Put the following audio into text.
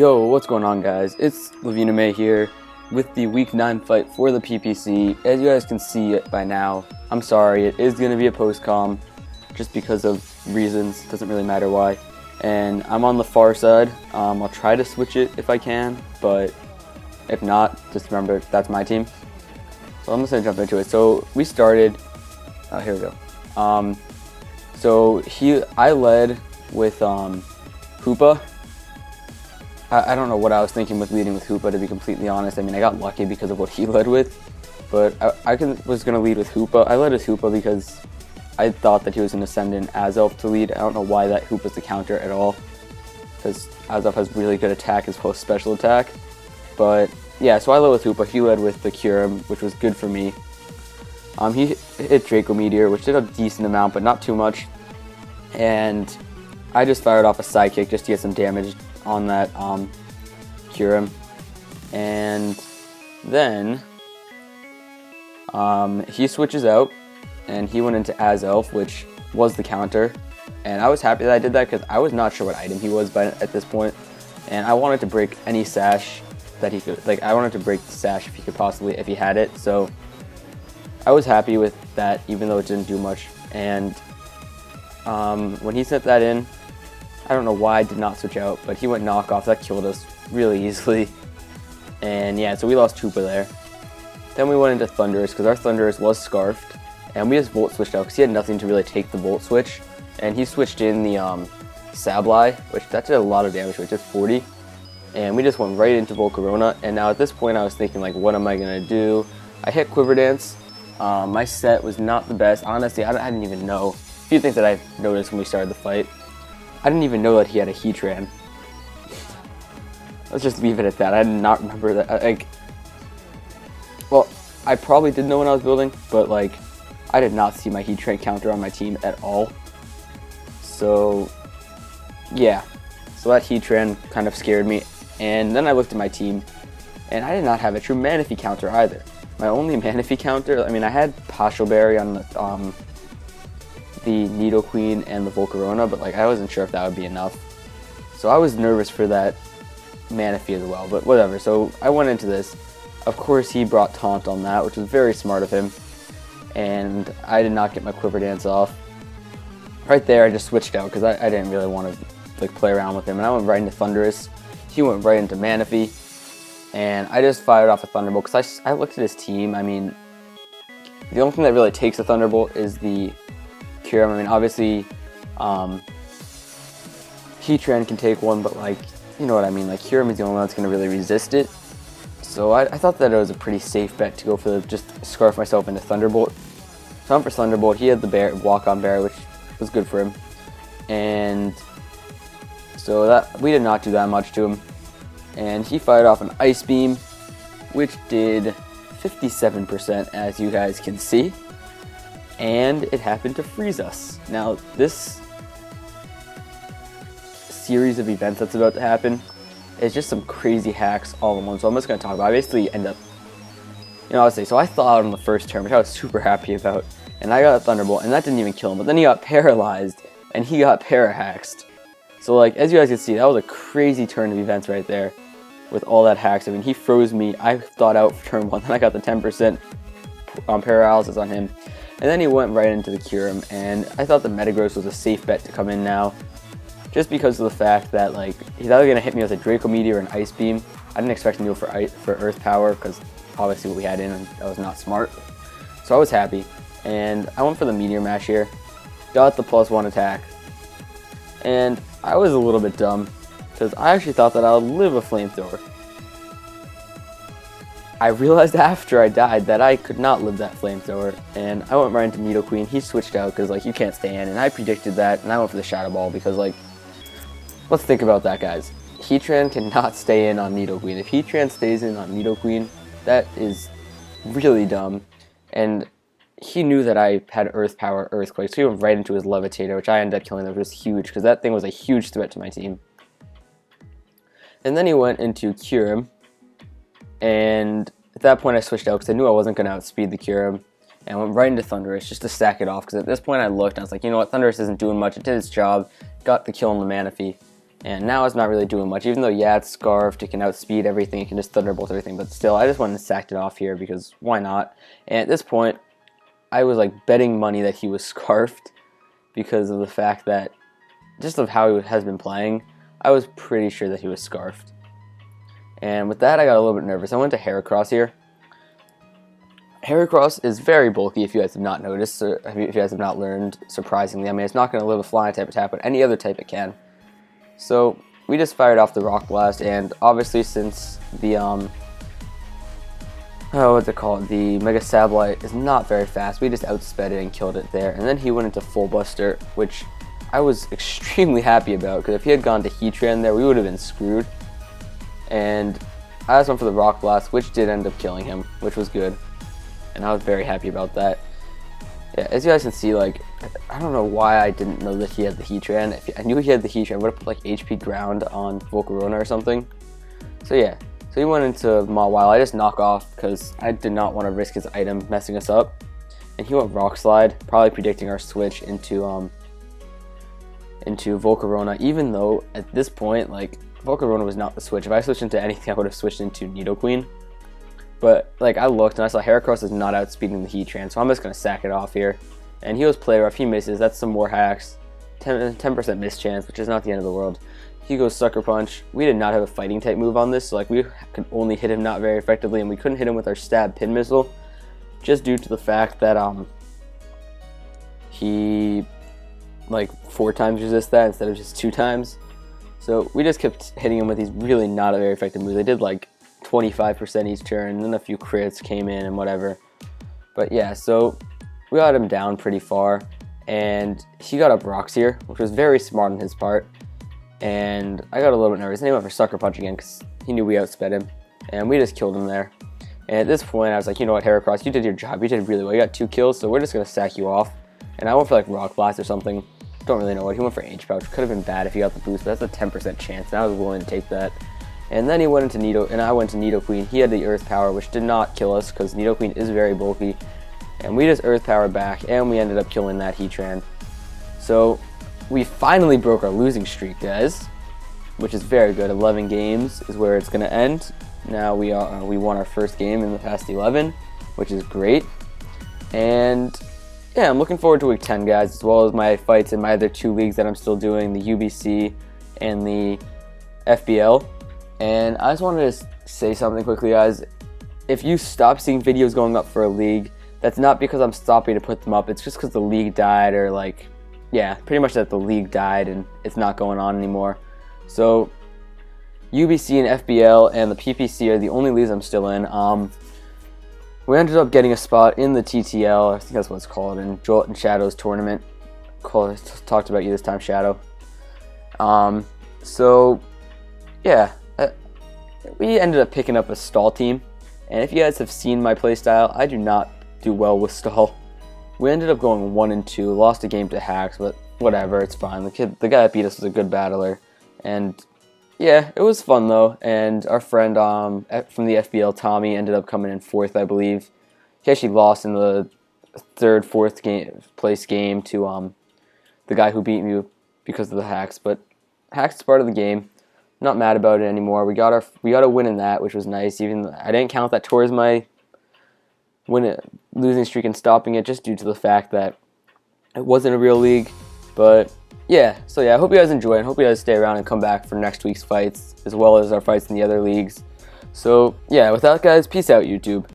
Yo, what's going on, guys? It's Lavina May here with the Week 9 fight for the PPC. As you guys can see it by now, I'm sorry, it is going to be a post-com just because of reasons. Doesn't really matter why. And I'm on the far side. I'll try to switch it if I can, but if not, just remember that's my team. So I'm just going to jump into it. So we started, here we go. I led with Hoopa. I don't know what I was thinking with leading with Hoopa, to be completely honest. I mean, I got lucky because of what he led with, but I was going to lead with Hoopa. I led with Hoopa because I thought that he was going to send in Azelf to lead. I don't know why that Hoopa's the counter at all, because Azelf has really good attack as well as special attack. But yeah, so I led with Hoopa. He led with the Kyurem, which was good for me. He hit Draco Meteor, which did a decent amount, but not too much. And I just fired off a Psychic just to get some damage on that Kyurem. And then he switches out and he went into Azelf, which was the counter. And I was happy that I did that because I was not sure what item he was at this point. And I wanted to break any sash that he could, like I wanted to break the sash if he could possibly, if he had it. So I was happy with that, even though it didn't do much. And when he sent that in, I don't know why I did not switch out, but he went knockoff. That killed us really easily. And yeah, so we lost Hoopa there. Then we went into Thunderous because our Thunderous was Scarfed. And we just Volt switched out because he had nothing to really take the Volt switch. And he switched in the Sableye, which that did a lot of damage, which did 40. And we just went right into Volcarona. And now at this point I was thinking, like, what am I going to do? I hit Quiver Dance. My set was not the best. Honestly, I didn't even know. A few things that I noticed when we started the fight. I didn't even know that he had a Heatran. Let's just leave it at that. I did not remember that. Well, I probably did know when I was building, but like, I did not see my Heatran counter on my team at all. So, yeah. So that Heatran kind of scared me. And then I looked at my team, and I did not have a true Manaphy counter either. My only Manaphy counter, I mean, I had Partial Berry on the Nidoqueen and the Volcarona, but like I wasn't sure if that would be enough. So I was nervous for that Manaphy as well, but whatever. So I went into this. Of course he brought Taunt on that, which was very smart of him. And I did not get my Quiver Dance off. Right there I just switched out because I didn't really want to like play around with him. And I went right into Thunderous. He went right into Manaphy. And I just fired off a Thunderbolt because I looked at his team. I mean, the only thing that really takes a Thunderbolt is the Kyurem. I mean, obviously, Heatran can take one, but like, you know what I mean. Like, Kyurem is the only one that's going to really resist it. So I thought that it was a pretty safe bet to go for just scarf myself into Thunderbolt. So I'm for Thunderbolt. He had the walk-on berry, which was good for him. And so that we did not do that much to him. And he fired off an Ice Beam, which did 57%, as you guys can see. And it happened to freeze us. Now, this series of events that's about to happen is just some crazy hacks all in one. So I'm just going to talk about it. I basically end up, so I thawed on the first turn, which I was super happy about. And I got a Thunderbolt, and that didn't even kill him. But then he got paralyzed, and he got para-haxed. So, like, as you guys can see, that was a crazy turn of events right there with all that hacks. I mean, he froze me. I thawed out for turn 1, then I got the 10% paralysis on him. And then he went right into the Kyurem, and I thought the Metagross was a safe bet to come in now, just because of the fact that, like, he's either going to hit me with a Draco Meteor or an Ice Beam. I didn't expect him to go for Earth Power, because obviously what we had in, and that was not smart. So I was happy, and I went for the Meteor Mash here, got the +1 attack, and I was a little bit dumb, because I actually thought that I would live a Flamethrower. I realized after I died that I could not live that Flamethrower, and I went right into Nidoqueen. He switched out because, like, you can't stay in, and I predicted that, and I went for the Shadow Ball because, like, let's think about that, guys. Heatran cannot stay in on Nidoqueen. If Heatran stays in on Nidoqueen, that is really dumb, and he knew that I had Earth Power, Earthquake, so he went right into his Levitator, which I ended up killing, which was huge, because that thing was a huge threat to my team. And then he went into Kyurem, and at that point I switched out because I knew I wasn't going to outspeed the Kyurem, and went right into Thunderous just to stack it off, because at this point I looked and I was like, you know what, Thunderous isn't doing much. It did its job, got the kill on the Manaphy, And now it's not really doing much, even though, yeah, it's scarfed, it can outspeed everything, it can just thunderbolt everything, but still, I just went and sacked it off here because why not? And at this point, I was like betting money that he was scarfed because of the fact that, just of how he has been playing, I was pretty sure that he was scarfed. And with that, I got a little bit nervous. I went to Heracross here. Heracross is very bulky, if you guys have not noticed, or if you guys have not learned, surprisingly. I mean, it's not going to live a flying type attack, but any other type it can. So we just fired off the Rock Blast, and obviously since the what's it called? The Mega Sableye is not very fast. We just outsped it and killed it there. And then he went into Full Buster, which I was extremely happy about, because if he had gone to Heatran there, we would have been screwed. And I just went for the Rock Blast, which did end up killing him, which was good. And I was very happy about that. Yeah, as you guys can see, like, I don't know why I didn't know that he had the Heatran. If I knew he had the Heatran, I would have put like HP Ground on Volcarona or something. So yeah, so he went into Mawile. I just knock off because I did not want to risk his item messing us up. And he went Rock Slide, probably predicting our switch into Volcarona, even though at this point, like, Volcarona was not the switch. If I switched into anything, I would have switched into Nidoqueen. But, like, I looked and I saw Heracross is not outspeeding the Heatran, so I'm just going to sack it off here. And he was Play Rough. He misses. That's some more hacks. 10% miss chance, which is not the end of the world. He goes Sucker Punch. We did not have a fighting type move on this, so, like, we could only hit him not very effectively, and we couldn't hit him with our Stab Pin Missile, just due to the fact that he, like, 4 times resist that instead of just 2 times. So we just kept hitting him with these really not very effective moves. They did, like, 25% each turn, and then a few crits came in and whatever. But yeah, so we got him down pretty far, and he got up Rocks here, which was very smart on his part. And I got a little bit nervous, and he went for Sucker Punch again because he knew we outsped him, and we just killed him there. And at this point, I was like, you know what, Heracross, you did your job. You did really well. You got 2 kills, so we're just going to sack you off. And I went for like Rock Blast or something. Don't really know what. He went for H-Pouch. Could have been bad if he got the boost, but that's a 10% chance, and I was willing to take that. And then he went into and I went to Nidoqueen. He had the Earth Power, which did not kill us because Nidoqueen is very bulky. And we just Earth Power back, and we ended up killing that Heatran. So we finally broke our losing streak, guys, which is very good. 11 games is where it's going to end. Now we won our first game in the past 11, which is great. And yeah, I'm looking forward to week 10, guys, as well as my fights in my other 2 leagues that I'm still doing, the UBC and the FBL. And I just wanted to say something quickly, guys. If you stop seeing videos going up for a league, that's not because I'm stopping to put them up. It's just because the league died, or like, yeah, pretty much that the league died and it's not going on anymore. So UBC and FBL and the PPC are the only leagues I'm still in. We ended up getting a spot in the TTL, I think that's what it's called, in Jolt and Shadow's tournament. Talked about you this time, Shadow. So yeah, we ended up picking up a stall team, and if you guys have seen my playstyle, I do not do well with stall. We ended up going 1-2, lost a game to Hacks, but whatever, it's fine. The guy that beat us was a good battler, and yeah, it was fun though. And our friend from the FBL, Tommy, ended up coming in 4th, I believe. He actually lost in the 3rd, 4th place game to the guy who beat me because of the Hacks, but Hacks is part of the game. Not mad about it anymore. We got a win in that, which was nice. Even I didn't count that towards my losing streak and stopping it, just due to the fact that it wasn't a real league. But yeah, so yeah, I hope you guys enjoy, and hope you guys stay around and come back for next week's fights, as well as our fights in the other leagues. So yeah, with that, guys, peace out, YouTube.